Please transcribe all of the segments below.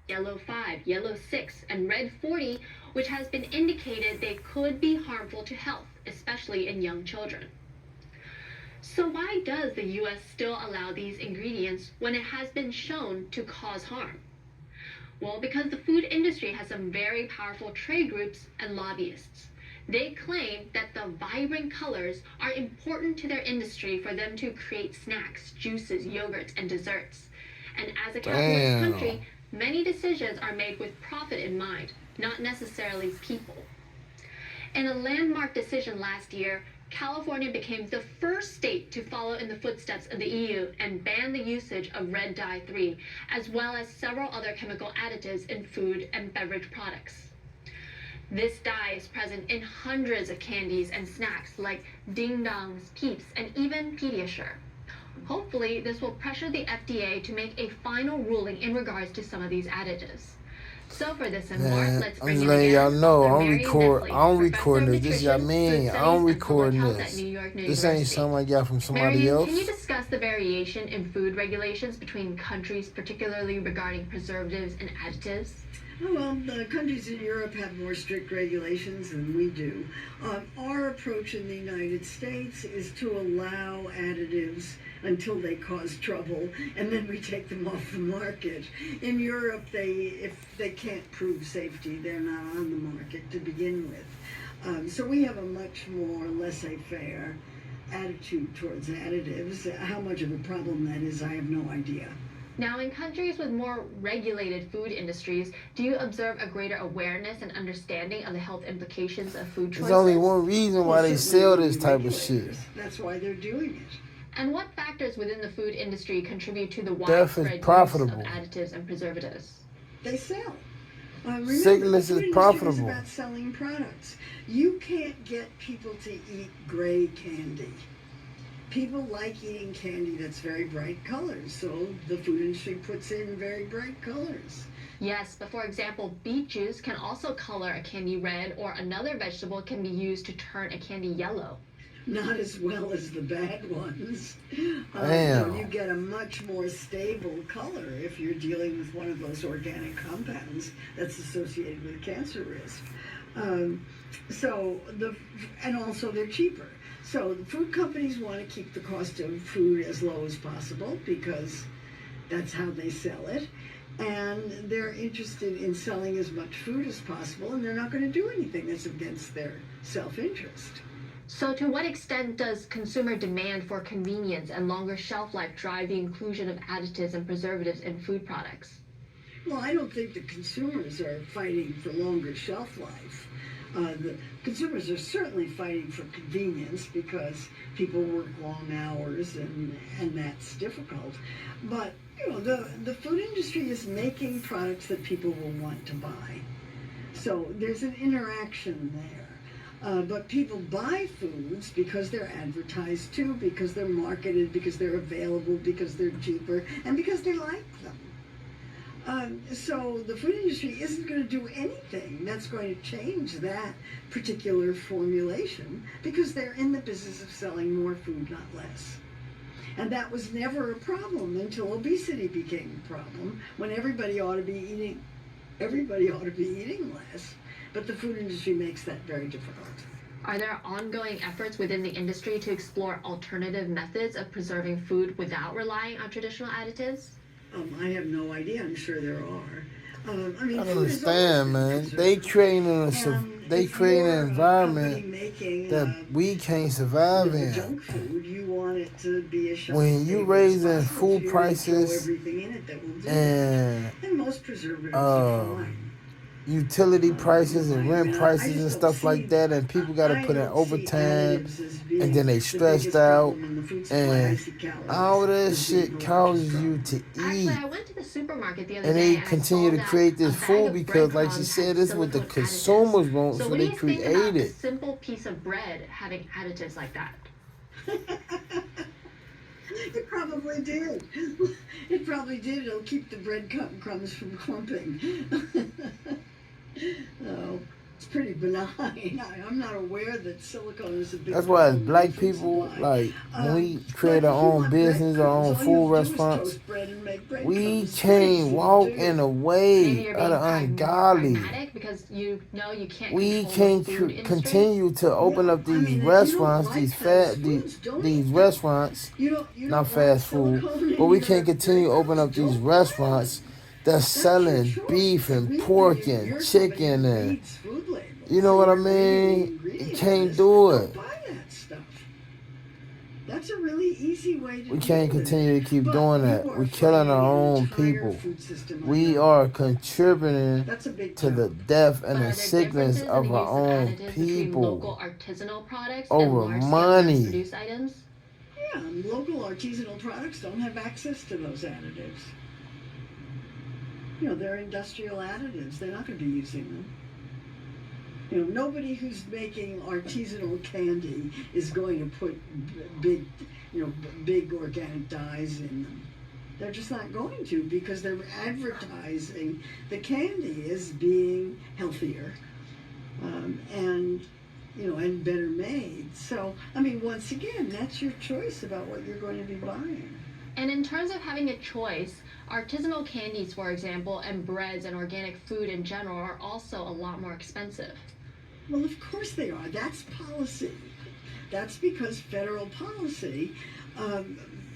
yellow 5, yellow 6, and red 40, which has been indicated they could be harmful to health, especially in young children. So why does the US still allow these ingredients when it has been shown to cause harm? Well, because the food industry has some very powerful trade groups and lobbyists. They claim that the vibrant colors are important to their industry for them to create snacks, juices, yogurts, and desserts. And as a capitalist country, many decisions are made with profit in mind, not necessarily people. In a landmark decision last year, California became the first state to follow in the footsteps of the EU and ban the usage of red dye 3, as well as several other chemical additives in food and beverage products. This dye is present in hundreds of candies and snacks like Ding Dongs, Peeps, and even Pediasure. Hopefully, this will pressure the FDA to make a final ruling in regards to some of these additives. So for this and more, let's bring in letting y'all again know author I'm Mary Nestle, recording this. This y'all nutrition, mean food I'm studies, and public recording health at this. New York This University. ain't something I got from somebody Marian, else. can you discuss the variation in food regulations between countries, particularly regarding preservatives and additives? Oh, well, the countries in Europe have more strict regulations than we do. Our approach in the United States is to allow additives until they cause trouble, and then we take them off the market. In Europe, if they can't prove safety, they're not on the market to begin with. So we have a much more laissez-faire attitude towards additives. How much of a problem that is, I have no idea. Now, in countries with more regulated food industries, do you observe a greater awareness and understanding of the health implications of food choices? There's only one reason why they sell this type of shit. That's why they're doing it. And what factors within the food industry contribute to the widespread use of additives and preservatives? They sell. Sickness is profitable. It's about selling products. You can't get people to eat gray candy. People like eating candy that's very bright colors, so the food industry puts in very bright colors. Yes, but for example, beet juice can also color a candy red, or another vegetable can be used to turn a candy yellow. Not as well as the bad ones. Damn. You get a much more stable color if you're dealing with one of those organic compounds that's associated with cancer risk. And also they're cheaper. So the food companies want to keep the cost of food as low as possible because that's how they sell it. And they're interested in selling as much food as possible, and they're not going to do anything that's against their self-interest. So to what extent does consumer demand for convenience and longer shelf life drive the inclusion of additives and preservatives in food products? Well, I don't think the consumers are fighting for longer shelf life. The consumers are certainly fighting for convenience because people work long hours and that's difficult. But, the food industry is making products that people will want to buy. So there's an interaction there. But people buy foods because they're advertised to, because they're marketed, because they're available, because they're cheaper, and because they like them. So the food industry isn't going to do anything that's going to change that particular formulation because they're in the business of selling more food, not less. And that was never a problem until obesity became a problem, when everybody ought to be eating less. But the food industry makes that very difficult. Are there ongoing efforts within the industry to explore alternative methods of preserving food without relying on traditional additives? I have no idea. I'm sure there are. I don't understand, man. They creating an environment that we can't survive in. Junk food, you want it to be as when you raising food prices and most preservatives are fine. Utility prices and rent prices and stuff like that, and people got to put in overtime, and then they stressed out, and all that shit causes you to eat. Actually, I went to the supermarket the other and day they continue to create this food because, like she said, this is what the consumers want, so they create it. What do you think about a simple piece of bread having additives like that? It probably did. It probably did. It'll keep the bread crumbs from clumping. Oh. It's pretty benign. I'm not aware that silicone is a big That's why as problem in black food people, supply. like when we But create if our you own want business, our breadcrumbs, own all you food have to do is restaurants, toast bread and make we breadcrumbs. It's very can't easy to walk do. in a Maybe way you're of being the more ungodly. pragmatic because you know you can't We control the can't food industry. continue to open Yeah, up I these mean, if you don't restaurants, like these fast foods, don't these eat them. restaurants, You not don't want fast food, silicone but in we your can't continue to open breadcrumbs, up these don't buy them. restaurants that's That's your selling beef choice. and pork and You're somebody chicken who and reads food labels. you know what I And you're reading the mean? You ingredient can't list. do Don't it. buy that stuff. That's a really easy way to We deal can't with continue it. to keep But doing you that. are We're killing our fighting an own entire people. food system on We your are own. contributing That's a big to the job. death and But the are there sickness differences in of the our use of own additives between local people artisanal products over and large-scale money. mass-produced items? Yeah, local artisanal products don't have access to those additives. You know, they're industrial additives. They're not going to be using them. You know, nobody who's making artisanal candy is going to put big organic dyes in them. They're just not going to because they're advertising the candy as being healthier and better made. So, I mean, once again, that's your choice about what you're going to be buying. And in terms of having a choice, artisanal candies, for example, and breads and organic food in general are also a lot more expensive. Well, of course they are. That's policy. That's because federal policy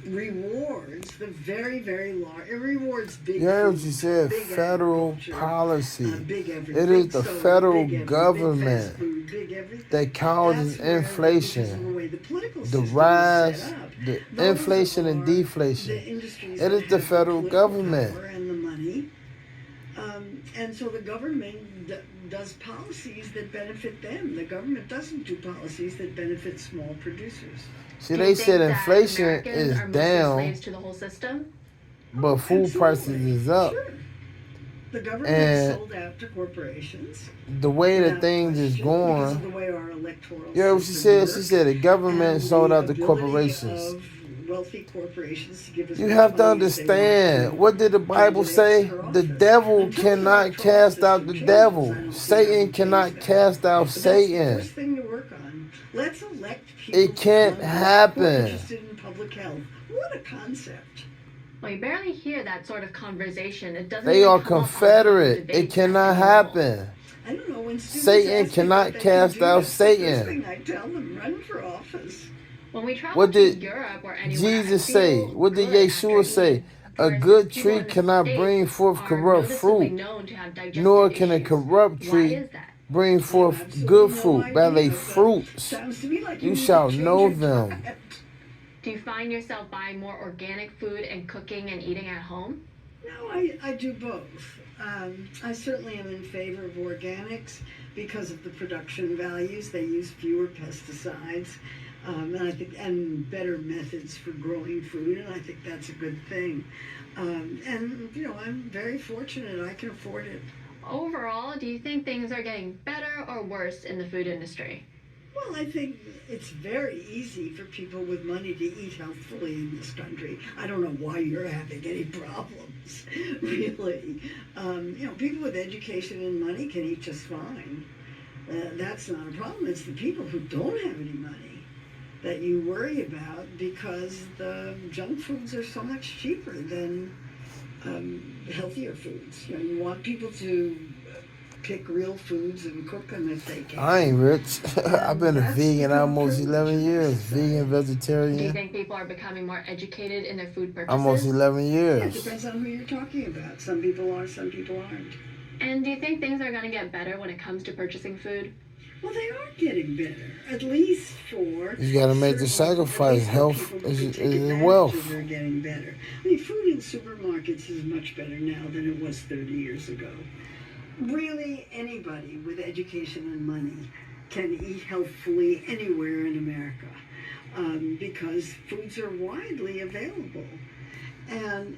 rewards the very, very large. It rewards big. You heard what food, you said, big federal agriculture, policy. big everything. It is Big the soda, federal big everything, government big fast food, big everything. that causes That's where, because of the inflation, way the political the system is rise, set up, the those inflation and are deflation. the industries It that is the have federal political government. power and the money. And so the government does policies that benefit them. The government doesn't do policies that benefit small producers. See, Do you they think said that inflation Americans is are mostly down, slaves to the whole system? but food prices Absolutely. is up. Sure. The government And sold out to corporations. the way that Without things is question, because of going, the way our electoral you know what she system said? She works, said the government and sold the out to ability corporations. of wealthy corporations to give as You much have to money as they want understand, to what did the Bible say? candidates for The office. devil Until the cannot electoral cast out system the changes, devil. I don't see how Satan we cannot change that. cast out But that's the Satan. first thing to work on. Let's elect people It can't who are happen. interested in public health. What a concept. Well, you barely hear that sort of conversation. It doesn't They even are come up on Confederate. debate It cannot at all. happen. I don't know, when students Satan ask me cannot what they can cast do, out that's the first Satan. thing I tell them, run for office. When we travel What to did Europe or anywhere, Jesus I say? feel What did good Yeshua after say? eating, A versus good people tree in the cannot States bring forth are corrupt noticeably fruit, known to have digestive nor can a issues. corrupt Why tree is that? bring I have forth absolutely good no fruit. By idea, their but fruits sounds to me like you need to shall change know your them. diet. Do you find yourself buying more organic food and cooking and eating at home? No, I do both. I certainly am in favor of organics because of the production values. They use fewer pesticides, and better methods for growing food, and I think that's a good thing. And I'm very fortunate I can afford it. Overall, do you think things are getting better or worse in the food industry? Well, I think it's very easy for people with money to eat healthfully in this country. I don't know why you're having any problems, really. People with education and money can eat just fine. That's not a problem. It's the people who don't have any money that you worry about because the junk foods are so much cheaper than healthier foods. You want people to pick real foods and cook them if they can. I ain't rich. I've been a That's vegan become almost 11 privilege in years. society. Vegan, Do you vegetarian, think people are becoming more educated in their food purchases? almost 11 Yeah, it years. depends on who you're talking about. Some people are, some people aren't. And do you think things are going to get better when it comes to purchasing food? Well, they are getting better, at least for. You gotta make the certain- sacrifice. at least for Health people who is can take wealth. advantage of it, are getting better. I mean, food in supermarkets is much better now than it was 30 years ago. Really, anybody with education and money can eat healthfully anywhere in America because foods are widely available. And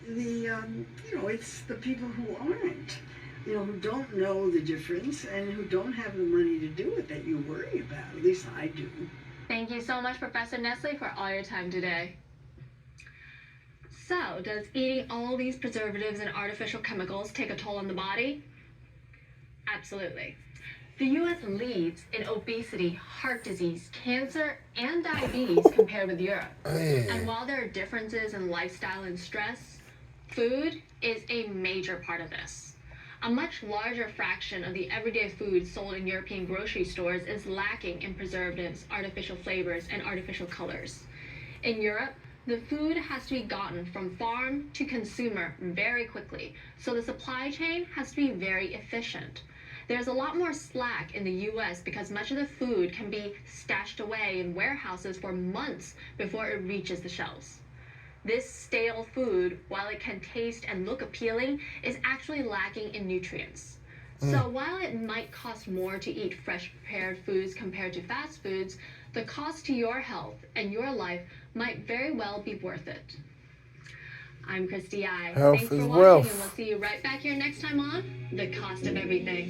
it's the people who aren't, who don't know the difference and who don't have the money to do it that you worry about. At least I do. Thank you so much, Professor Nestle, for all your time today. So, does eating all these preservatives and artificial chemicals take a toll on the body? Absolutely. The U.S. leads in obesity, heart disease, cancer, and diabetes compared with Europe. And Man. while there are differences in lifestyle and stress, food is a major part of this. A much larger fraction of the everyday food sold in European grocery stores is lacking in preservatives, artificial flavors, and artificial colors. In Europe, the food has to be gotten from farm to consumer very quickly, so the supply chain has to be very efficient. There's a lot more slack in the US because much of the food can be stashed away in warehouses for months before it reaches the shelves. This stale food, while it can taste and look appealing, is actually lacking in nutrients. So while it might cost more to eat fresh prepared foods compared to fast foods, the cost to your health and your life might very well be worth it. I'm Christy I. Health Thanks for is watching, wealth. and we'll see you right back here next time on The Cost of Everything.